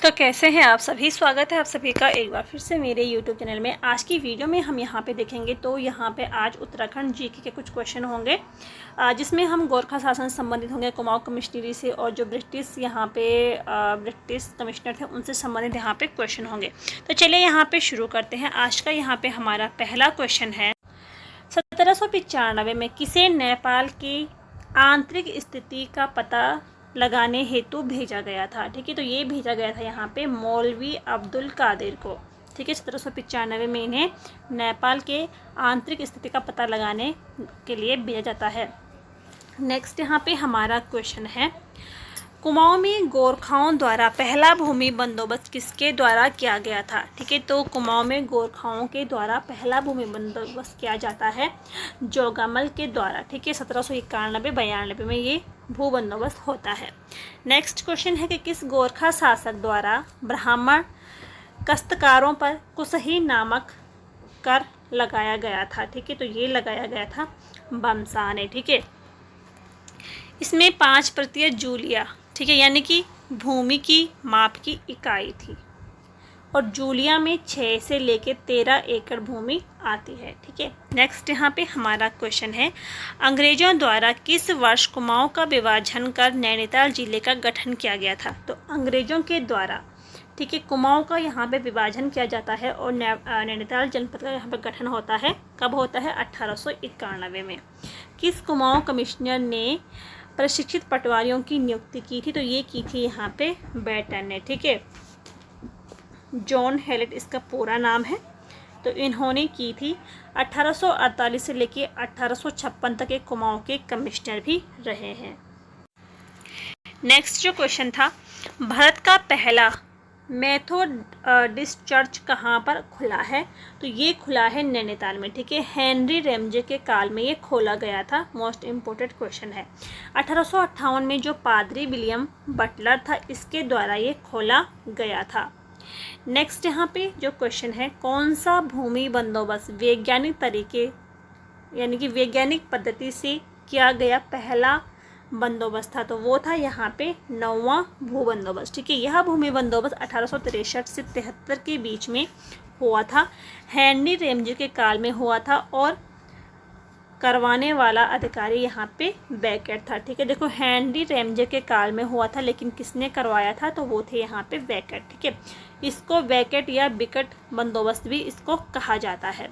तो कैसे हैं आप सभी। स्वागत है आप सभी का एक बार फिर से मेरे YouTube चैनल में। आज की वीडियो में हम यहाँ पे देखेंगे तो यहाँ पे आज उत्तराखंड जीके के कुछ क्वेश्चन होंगे जिसमें हम गोरखा शासन से संबंधित होंगे, कुमाऊं कमिश्नरी से, और जो ब्रिटिश यहाँ पे ब्रिटिश कमिश्नर थे उनसे संबंधित यहाँ पे क्वेश्चन होंगे। तो चलिए यहाँ पे शुरू करते हैं। आज का यहाँ पे हमारा पहला क्वेश्चन है, 1795 में किसे नेपाल की आंतरिक स्थिति का पता लगाने हेतु भेजा गया था। ठीक है, तो ये भेजा गया था यहाँ पे मौलवी अब्दुल कादिर को। ठीक है, 1795 में इन्हें नेपाल के आंतरिक स्थिति का पता लगाने के लिए भेजा जाता है। नेक्स्ट यहाँ पे हमारा क्वेश्चन है, कुमाऊं में गोरखाओं द्वारा पहला भूमि बंदोबस्त किसके द्वारा किया गया था। ठीक है, तो कुमाऊं में गोरखाओं के द्वारा पहला भूमि बंदोबस्त किया जाता है जोगामल के द्वारा। ठीक है, 1791-92 में ये भू बंदोबस्त होता है। नेक्स्ट क्वेश्चन है कि किस गोरखा शासक द्वारा ब्राह्मण काश्तकारों पर कुसही नामक कर लगाया गया था। ठीक है, तो ये लगाया गया था बमसा ने। ठीक है, इसमें 5% जूलिया, ठीक है, यानी कि भूमि की माप की इकाई थी, और जूलिया में 6 से लेकर 13 एकड़ भूमि आती है। ठीक है, नेक्स्ट यहाँ पे हमारा क्वेश्चन है, अंग्रेजों द्वारा किस वर्ष कुमाऊं का विभाजन कर नैनीताल जिले का गठन किया गया था। तो अंग्रेजों के द्वारा, ठीक है, कुमाऊं का यहाँ पे विभाजन किया जाता है और नैनीताल जनपद का यहाँ पे गठन होता है। कब होता है? 1891 में। किस कुमाऊं कमिश्नर ने प्रशिक्षित पटवारियों की नियुक्ति की थी। तो ये की थी यहाँ पे बेटन ने। ठीक है, जॉन हेलेट इसका पूरा नाम है। तो इन्होंने की थी। 1848 से लेके 1856 तक के कुमाऊं के कमिश्नर भी रहे हैं। नेक्स्ट जो क्वेश्चन था, भारत का पहला मेथोडिस्ट चर्च कहाँ पर खुला है। तो ये खुला है नैनीताल में। ठीक है, हेनरी रेमजे के काल में ये खोला गया था। मोस्ट इम्पोर्टेंट क्वेश्चन है। 1858 में जो पादरी विलियम बटलर था, इसके द्वारा ये खोला गया था। नेक्स्ट यहाँ पे जो क्वेश्चन है, कौन सा भूमि बंदोबस्त वैज्ञानिक तरीके यानी कि वैज्ञानिक पद्धति से किया गया पहला बंदोबस्त था। तो वो था यहाँ पे 9वां भू बंदोबस्त। ठीक है, यह भूमि बंदोबस्त 1863 से 73 के बीच में हुआ था। हेनरी रेमजे के काल में हुआ था और करवाने वाला अधिकारी यहाँ पे बेकेट था। ठीक है, देखो हेनरी रेमजे के काल में हुआ था, लेकिन किसने करवाया था? तो वो थे यहाँ पे बेकेट। ठीक है, इसको बेकेट या बिकट बंदोबस्त भी इसको कहा जाता है।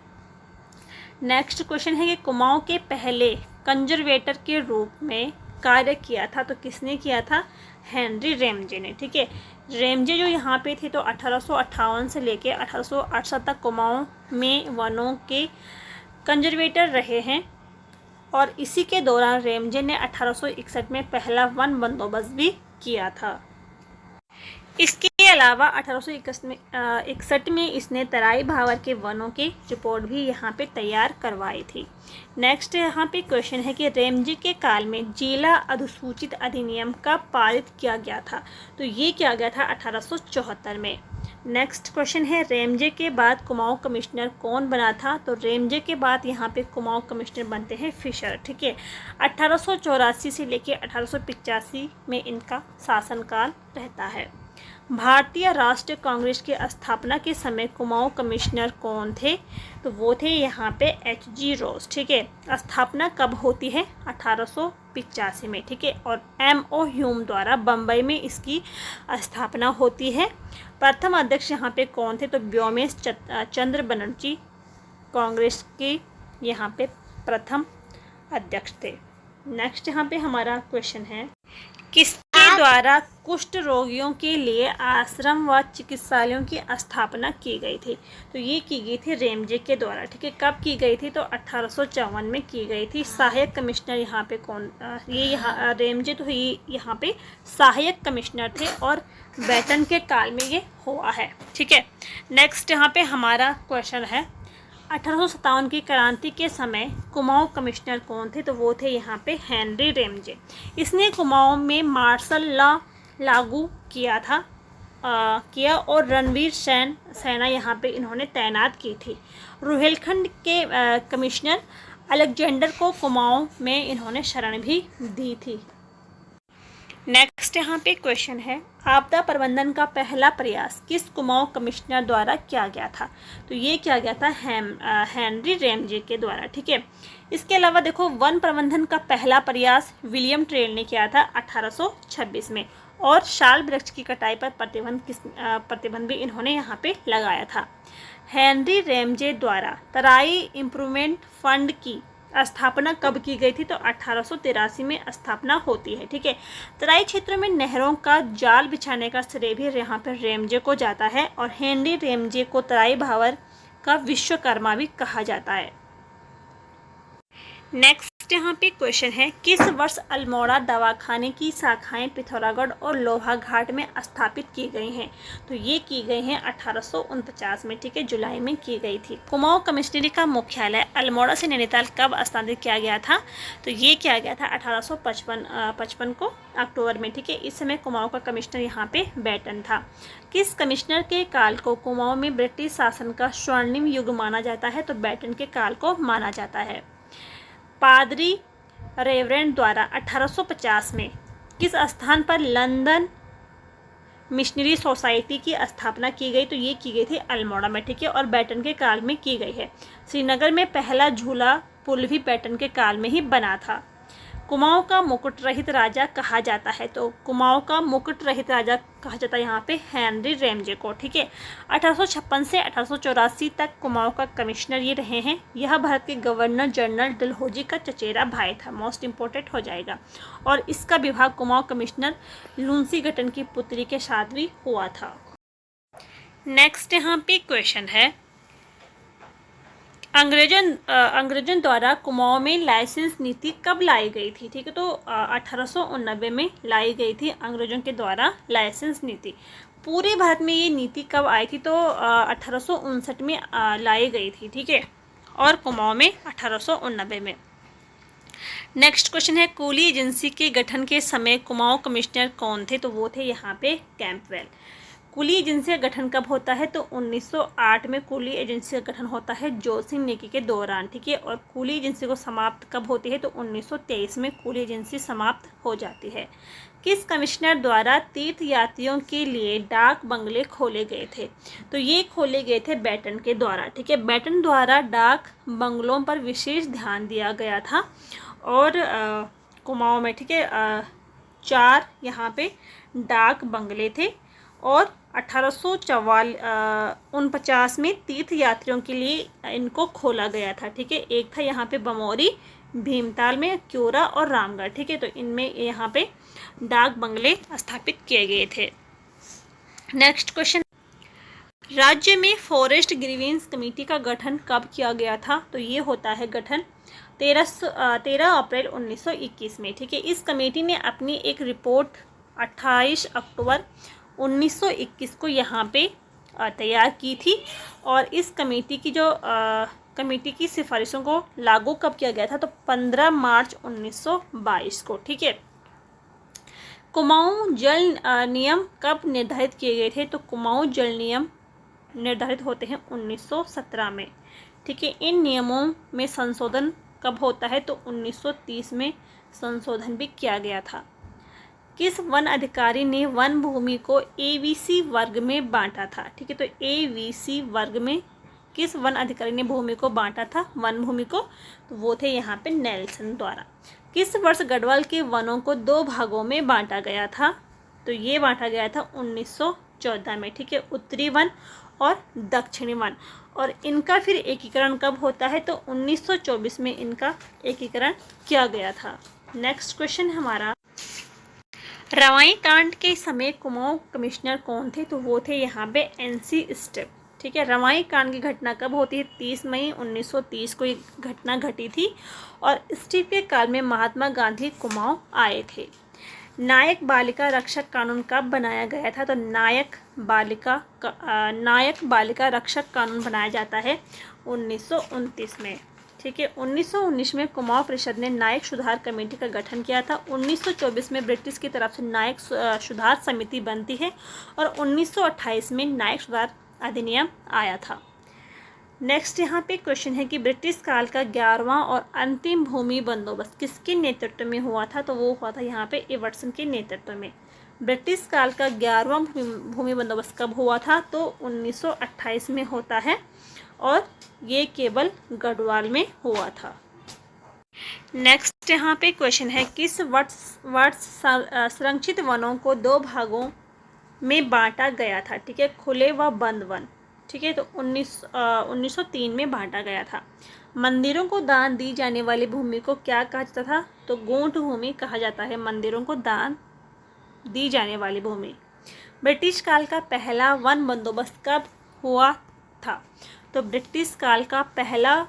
नेक्स्ट क्वेश्चन है कि कुमाऊं के पहले कंजर्वेटर के रूप में कार्य किया था। तो किसने किया था? हेनरी रेमजे ने। ठीक है, रेमजे जो यहाँ पे थे तो 1858 से लेके 1868 तक कुमाऊं में वनों के कंजर्वेटर रहे हैं, और इसी के दौरान रेमजे ने 1861 में पहला वन बंदोबस्त भी किया था। इसके अलावा 1861 में इसने तराई भावर के वनों की रिपोर्ट भी यहाँ पे तैयार करवाई थी। नेक्स्ट यहाँ पे क्वेश्चन है कि रेमजे के काल में जिला अधिसूचित अधिनियम का पारित किया गया था। तो ये किया गया था 1874 में। नेक्स्ट क्वेश्चन है, रेमजे के बाद कुमाऊं कमिश्नर कौन बना था। तो रेमजे के बाद यहाँ पे कुमाऊं कमिश्नर बनते हैं फिशर। ठीक है, 1884 से लेके 1885 में इनका शासनकाल रहता है। भारतीय राष्ट्रीय कांग्रेस की स्थापना के समय कुमाऊं कमिश्नर कौन थे। तो वो थे यहाँ पे H.G. रोज। ठीक है, स्थापना कब होती है? 1885 में। ठीक है, और M.O. ह्यूम द्वारा बम्बई में इसकी स्थापना होती है। प्रथम अध्यक्ष यहाँ पे कौन थे? तो व्योमेश चंद्र बनर्जी कांग्रेस के यहाँ पे प्रथम अध्यक्ष थे। नेक्स्ट यहाँ पे हमारा क्वेश्चन है, किसके द्वारा कुष्ठ रोगियों के लिए आश्रम व चिकित्सालयों की स्थापना की गई थी। तो ये की गई थी रेमजे के द्वारा। ठीक है, कब की गई थी? तो 1854 में की गई थी। सहायक कमिश्नर यहाँ पे कौन? ये यहाँ रेमजे तो ये यहाँ पे सहायक कमिश्नर थे, और बेटन के काल में ये हुआ है। ठीक है, नेक्स्ट यहाँ पे हमारा क्वेश्चन है, 1857 की क्रांति के समय कुमाऊं कमिश्नर कौन थे। तो वो थे यहाँ पे हेनरी रेमजे। इसने कुमाऊं में मार्शल लॉ लागू किया था और रणवीर सेना यहाँ पे इन्होंने तैनात की थी। रुहेलखंड के कमिश्नर अलेक्जेंडर को कुमाऊं में इन्होंने शरण भी दी थी। नेक्स्ट यहाँ पे क्वेश्चन है, आपदा प्रबंधन का पहला प्रयास किस कुमाऊं कमिश्नर द्वारा किया गया था? तो ये किया गया था हेनरी रैमजे के द्वारा। ठीक है, इसके अलावा देखो, वन प्रबंधन का पहला प्रयास विलियम टेल ने किया था 1826 में, और शाल वृक्ष की कटाई पर प्रतिबंध भी इन्होंने यहाँ पे लगाया था। हेनरी रैमजे द्वारा तराई इम्प्रूवमेंट फंड की स्थापना कब की गई थी? तो 1883 में स्थापना होती है। ठीक है, तराई क्षेत्रों में नहरों का जाल बिछाने का श्रेय भी यहाँ पर रैमजे को जाता है, और हेनरी रैमजे को तराई भावर का विश्वकर्मा भी कहा जाता है। नेक्स्ट यहाँ पे क्वेश्चन है, किस वर्ष अल्मोड़ा दवाखाने की शाखाएं पिथौरागढ़ और लोहाघाट में स्थापित की गई हैं? तो ये की गई हैं 1849 में। ठीक है, जुलाई में की गई थी। कुमाऊं कमिश्नरी का मुख्यालय अल्मोड़ा से नैनीताल कब स्थानांतरित किया गया था? तो ये किया गया था 1855 को अक्टूबर में। ठीक है, इस समय कुमाऊं का कमिश्नर यहाँ पे बैटन था। किस कमिश्नर के काल को कुमाऊं में ब्रिटिश शासन का स्वर्णिम युग माना जाता है? तो बैटन के काल को माना जाता है। पादरी रेवरेंड द्वारा 1850 में किस स्थान पर लंदन मिशनरी सोसाइटी की स्थापना की गई? तो ये की गई थी अल्मोड़ा में। ठीक है, और बैटन के काल में की गई है। श्रीनगर में पहला झूला पुल भी बैटन के काल में ही बना था। कुमाऊं का मुकुट रहित राजा कहा जाता है? तो कुमाऊं का मुकुट रहित राजा कहा जाता है यहाँ पे हेनरी रैमजे को। ठीक है, 1856 से 1884 तक कुमाऊं का कमिश्नर ये रहे हैं। यह भारत के गवर्नर जनरल डलहौजी का चचेरा भाई था। मोस्ट इम्पोर्टेंट हो जाएगा। और इसका विवाह कुमाऊं कमिश्नर लुंसी गटन की पुत्री के साथ भी हुआ था। नेक्स्ट यहाँ पे क्वेश्चन है, अंग्रेजों द्वारा कुमाऊं में लाइसेंस नीति कब लाई गई थी? ठीक है, तो 1889 में लाई गई थी अंग्रेजों के द्वारा लाइसेंस नीति। पूरे भारत में ये नीति कब आई थी? तो 1859 में लाई गई थी। ठीक है, और कुमाऊं में 1889 में। नेक्स्ट क्वेश्चन है, कुली एजेंसी के गठन के समय कुमाऊं कमिश्नर कौन थे? तो वो थे यहाँ पे कैंपवेल। कुली एजेंसी का गठन कब होता है? तो 1908 में कुली एजेंसी का गठन होता है जोसिंग नेकी के दौरान। ठीक है, और कुली एजेंसी को समाप्त कब होती है? तो 1923 में कुली एजेंसी समाप्त हो जाती है। किस कमिश्नर द्वारा तीर्थ यात्रियों के लिए डाक बंगले खोले गए थे? तो ये खोले गए थे बैटन के द्वारा। ठीक है, बैटन द्वारा डाक बंगलों पर विशेष ध्यान दिया गया था। और कुमाऊं में, ठीक है, 4 यहाँ पे डाक बंगले थे, और 1849 में तीर्थ यात्रियों के लिए इनको खोला गया था। ठीक है, एक था यहाँ पे बमौरी, भीमताल में, क्योरा और रामगढ़। ठीक है, तो इनमें यहाँ पे डाक बंगले स्थापित किए गए थे। नेक्स्ट क्वेश्चन, राज्य में फॉरेस्ट ग्रीवेंस कमेटी का गठन कब किया गया था? तो ये होता है गठन 13 अप्रैल 1921 में। ठीक है, इस कमेटी ने अपनी एक रिपोर्ट 28 अक्टूबर 1921 को यहाँ पे तैयार की थी, और इस कमेटी की सिफारिशों को लागू कब किया गया था? तो 15 मार्च 1922 को। ठीक है, कुमाऊं जल नियम कब निर्धारित किए गए थे? तो कुमाऊं जल नियम निर्धारित होते हैं 1917 में। ठीक है, इन नियमों में संशोधन कब होता है? तो 1930 में संशोधन भी किया गया था। किस वन अधिकारी ने वन भूमि को ABC वर्ग में बांटा था? ठीक है, तो ABC वर्ग में किस वन अधिकारी ने भूमि को बांटा था, वन भूमि को? तो वो थे यहाँ पे नेल्सन द्वारा। किस वर्ष गढ़वाल के वनों को 2 भागों में बांटा गया था? तो ये बांटा गया था 1914 में। ठीक है, उत्तरी वन और दक्षिणी वन। और इनका फिर एकीकरण कब होता है? तो 1924 में इनका एकीकरण किया गया था। नेक्स्ट क्वेश्चन हमारा, रवाई कांड के समय कुमाऊं कमिश्नर कौन थे? तो वो थे यहाँ पे NC स्टेप। ठीक है, रवाई कांड की घटना कब होती है? 30 मई 1930 को ये घटना घटी थी, और स्टेप के काल में महात्मा गांधी कुमाऊं आए थे। नायक बालिका रक्षक कानून कब बनाया गया था? तो नायक बालिका रक्षक कानून बनाया जाता है 1929 में। ठीक है, 1919 में कुमाऊं परिषद ने नायक सुधार कमेटी का गठन किया था। 1924 में ब्रिटिश की तरफ से नायक सुधार समिति बनती है, और 1928 में नायक सुधार अधिनियम आया था। नेक्स्ट यहाँ पे क्वेश्चन है कि ब्रिटिश काल का 11वां और अंतिम भूमि बंदोबस्त किसके नेतृत्व में हुआ था? तो वो हुआ था यहाँ पे एवर्टसन के नेतृत्व में। ब्रिटिश काल का 11वां भूमि बंदोबस्त कब हुआ था? तो 1928 में होता है और ये केवल गढ़वाल में हुआ था। नेक्स्ट यहाँ पे क्वेश्चन है किस वर्ष संरक्षित वनों को 2 भागों में बांटा गया था? ठीक है, खुले व बंद वन। ठीक है, तो 1903 में बांटा गया था। मंदिरों को दान दी जाने वाली भूमि को क्या कहा जाता था? तो गूंठ भूमि कहा जाता है मंदिरों को दान दी जाने वाली भूमि। ब्रिटिश काल का पहला वन बंदोबस्त कब हुआ था? तो ब्रिटिश काल का पहला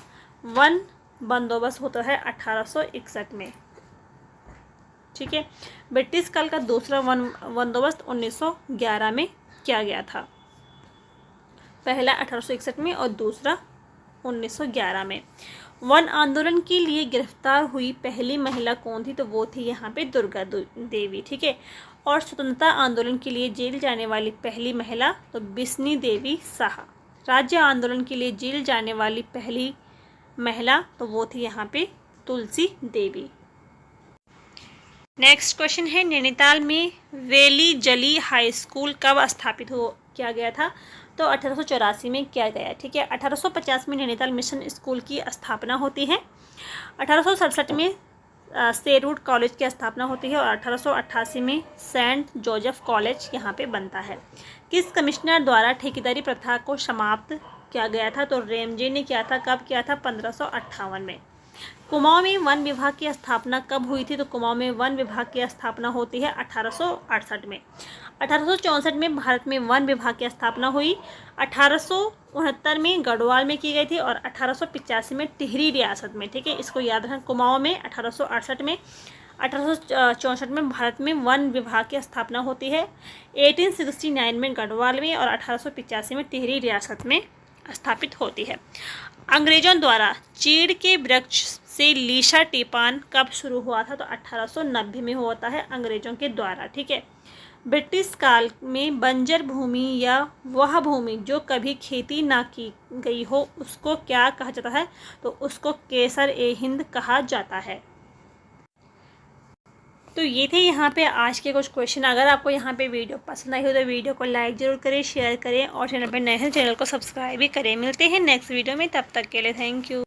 वन बंदोबस्त होता है 1861 में। ठीक है, ब्रिटिश काल का दूसरा वन बंदोबस्त 1911 में किया गया था। पहला 1861 में और दूसरा 1911 में। वन आंदोलन के लिए गिरफ्तार हुई पहली महिला कौन थी? तो वो थी यहाँ पे दुर्गा देवी। ठीक है, और स्वतंत्रता आंदोलन के लिए जेल जाने वाली पहली महिला तो बिस्नी देवी साहा। राज्य आंदोलन के लिए जेल जाने वाली पहली महिला तो वो थी यहाँ पे तुलसी देवी। नेक्स्ट क्वेश्चन है नैनीताल में वेली जली हाई स्कूल कब स्थापित किया गया था? तो 1884 में किया गया। ठीक है, 1850 में नैनीताल मिशन स्कूल की स्थापना होती है। 1867 में शेरवुड कॉलेज की स्थापना होती है और 1888 में सेंट जोसेफ कॉलेज यहाँ पे बनता है। किस कमिश्नर द्वारा ठेकेदारी प्रथा को समाप्त किया गया था? तो रेमजे ने किया था। कब किया था? 1558 में। कुमाऊं में वन विभाग की स्थापना कब हुई थी? तो कुमाऊं में वन विभाग की स्थापना होती है 1868 में। 1864 में भारत में वन विभाग की स्थापना हुई। 1869 में गढ़वाल में की गई थी और 1885 में टिहरी रियासत में। ठीक है, इसको याद रखना। कुमाऊं में 1868 में, 1864 में भारत में वन विभाग की स्थापना होती है। 1869 में गढ़वाल में और 1885 में टिहरी रियासत में स्थापित होती है। अंग्रेजों द्वारा चीड़ के वृक्ष से लीशा टीपान कब शुरू हुआ था? तो 1890 में होता है अंग्रेजों के द्वारा। ठीक है, ब्रिटिश काल में बंजर भूमि या वह भूमि जो कभी खेती ना की गई हो उसको क्या कहा जाता है? तो उसको केसर ए हिंद कहा जाता है। तो ये थे यहाँ पे आज के कुछ क्वेश्चन। अगर आपको यहाँ पे वीडियो पसंद आई हो तो वीडियो को लाइक ज़रूर करें, शेयर करें और चैनल पे नए हैं चैनल को सब्सक्राइब भी करें। मिलते हैं नेक्स्ट वीडियो में, तब तक के लिए थैंक यू।